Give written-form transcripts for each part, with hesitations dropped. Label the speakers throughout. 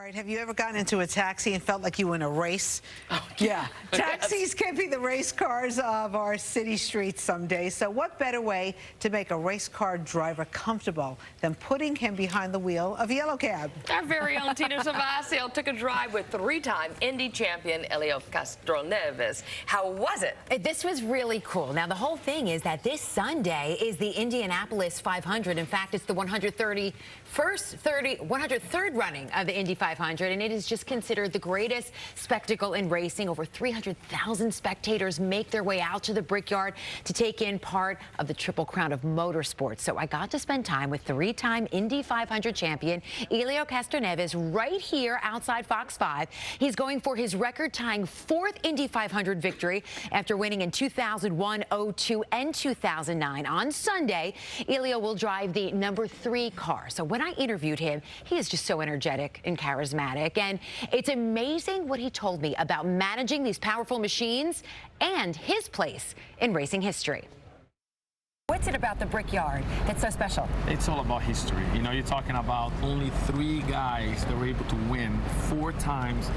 Speaker 1: right, have you ever gotten into a taxi and felt like you were in a race?
Speaker 2: Oh,
Speaker 1: yeah. Taxis can be the race cars of our city streets some days. So what better way to make a race car driver comfortable than putting him behind the wheel of a yellow cab?
Speaker 2: Our very own Tina Cervasio took a drive with three-time Indy champion Helio Castroneves. How was it?
Speaker 3: This was really cool. Now, the whole thing is that this Sunday is the Indianapolis 500. In fact, it's the 103rd running of the Indy 500, and it is just considered the greatest spectacle in racing. Over 300,000 spectators make their way out to the Brickyard to take in part of the Triple Crown of motorsports. So I got to spend time with three-time Indy 500 champion Helio Castroneves right here outside Fox 5. He's going for his record-tying fourth Indy 500 victory after winning in 2001, 02, and 2009. On Sunday, Helio will drive the number 3 car. So when I interviewed him, he is just so energetic and charismatic, and it's amazing what he told me about managing these powerful machines and his place in racing history. What's it about the Brickyard that's so special?
Speaker 4: It's all about history. You know, you're talking about only 3 guys that were able to win 4 times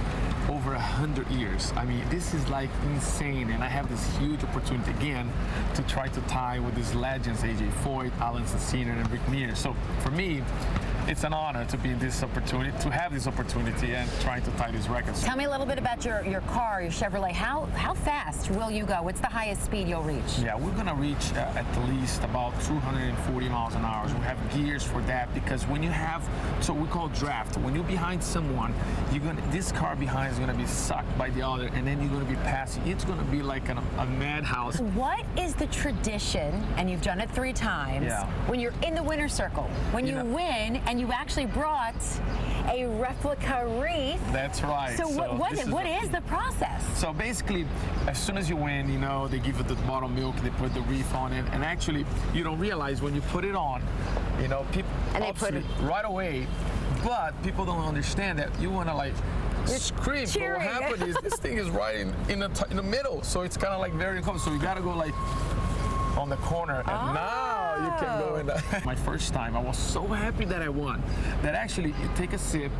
Speaker 4: over 100 years. I mean, this is like insane, and I have this huge opportunity again to try to tie with these legends, AJ Foyt, Alan Sensina, and Rick Mears. So for me, it's an honor to be in this opportunity, to have this opportunity and trying to tie these records.
Speaker 3: Tell me a little bit about your car, your Chevrolet. How fast will you go? What's the highest speed you'll reach?
Speaker 4: Yeah, we're gonna reach at least about 240 miles an hour. We have gears for that because when you have, so we call draft, when you're behind someone, this car behind is gonna be sucked by the other, and then you're gonna be passing. It's gonna be like a madhouse.
Speaker 3: What is the tradition, and you've done it 3 times, when you're in the winner's circle, when you win, and you actually brought a replica wreath?
Speaker 4: That's right.
Speaker 3: So what is the process?
Speaker 4: So basically, as soon as you win, you know, they give you the bottled milk, they put the wreath on it, and actually, you don't realize when you put it on, you know, people put it right away, but people don't understand that you want to like scream. But what happened is this thing is right in the middle, so it's kind of like very uncomfortable. So you got to go like on the corner, and now you can go in. My first time, I was so happy that I won. That actually, you take a sip.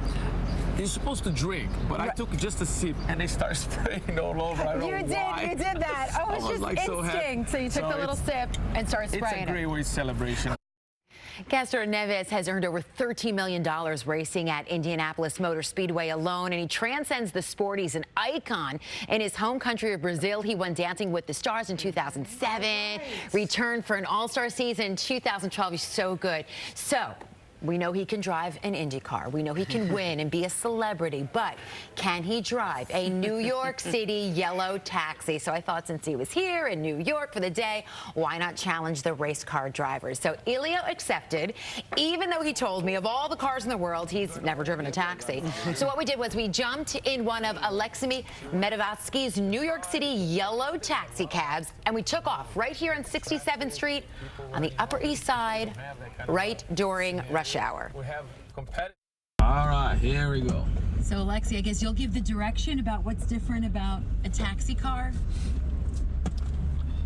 Speaker 4: You're supposed to drink, but I took just a sip, and they started spraying all over. I don't know why.
Speaker 3: You did that. Oh, it's just like instinct. So you took the little sip and started spraying
Speaker 4: it. It's a great way celebration.
Speaker 3: Castroneves has earned over $13 million racing at Indianapolis Motor Speedway alone, and he transcends the sport. He's an icon in his home country of Brazil. He won Dancing with the Stars in 2007, returned for an all-star season in 2012. He's so good. So we know he can drive an Indy car. We know he can win and be a celebrity, but can he drive a New York City yellow taxi? So I thought since he was here in New York for the day, why not challenge the race car drivers? So Helio accepted, even though he told me of all the cars in the world, he's never driven a taxi. So what we did was we jumped in one of Alexei Medvedevo's New York City yellow taxi cabs, and we took off right here on 67th Street on the Upper East Side, right during rush hour.
Speaker 4: We have competitive. All right, here we go.
Speaker 3: So Alexei, I guess you'll give the direction about what's different about a taxi car.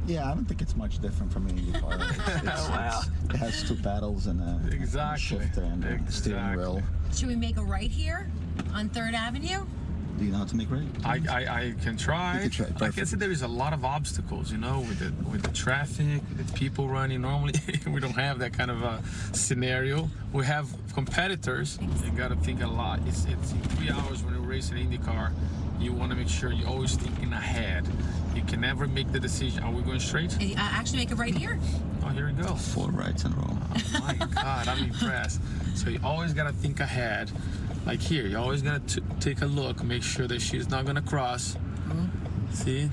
Speaker 5: Yeah, I don't think it's much different from an Indy car. It has 2 pedals and a shifter and a steering wheel.
Speaker 3: Should we make a right here on 3rd Avenue?
Speaker 5: Do you know how to make right?
Speaker 4: I can try.
Speaker 5: You can try.
Speaker 4: Like I said, there is a lot of obstacles, you know, with the traffic, with people running. Normally, we don't have that kind of a scenario. We have competitors. You got to think a lot. It's in 3 hours when you race an Indy car. You want to make sure you're always thinking ahead. You can never make the decision. Are we going straight?
Speaker 3: Actually, make it right here.
Speaker 4: Oh, here we go.
Speaker 5: 4 rights in a row.
Speaker 4: Oh my God, I'm impressed. So you always got to think ahead. Like here, you always got to take a look, make sure that she's not going to cross. See?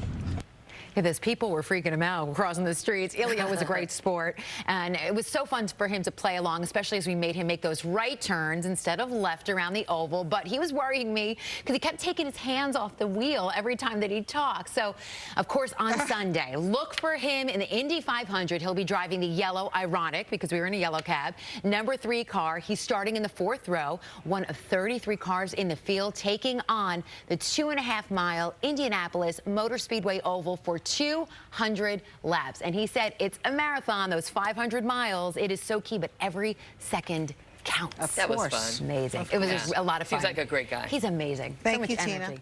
Speaker 3: Yeah, those people were freaking him out crossing the streets. Helio was a great sport, and it was so fun for him to play along, especially as we made him make those right turns instead of left around the oval. But he was worrying me because he kept taking his hands off the wheel every time that he talked. So, of course, on Sunday, look for him in the Indy 500. He'll be driving the yellow, ironic, because we were in a yellow cab, number 3 car. He's starting in the 4th row, one of 33 cars in the field, taking on the 2.5-mile Indianapolis Motor Speedway Oval for 200 laps. And he said it's a marathon, those 500 miles. It is so key, but every second counts.
Speaker 1: Of
Speaker 2: That was
Speaker 1: course.
Speaker 2: fun.
Speaker 3: Amazing. It was a lot of fun.
Speaker 2: Seems like a great guy.
Speaker 3: He's amazing.
Speaker 1: Thank
Speaker 3: so much
Speaker 1: you,
Speaker 3: energy.
Speaker 1: Tina.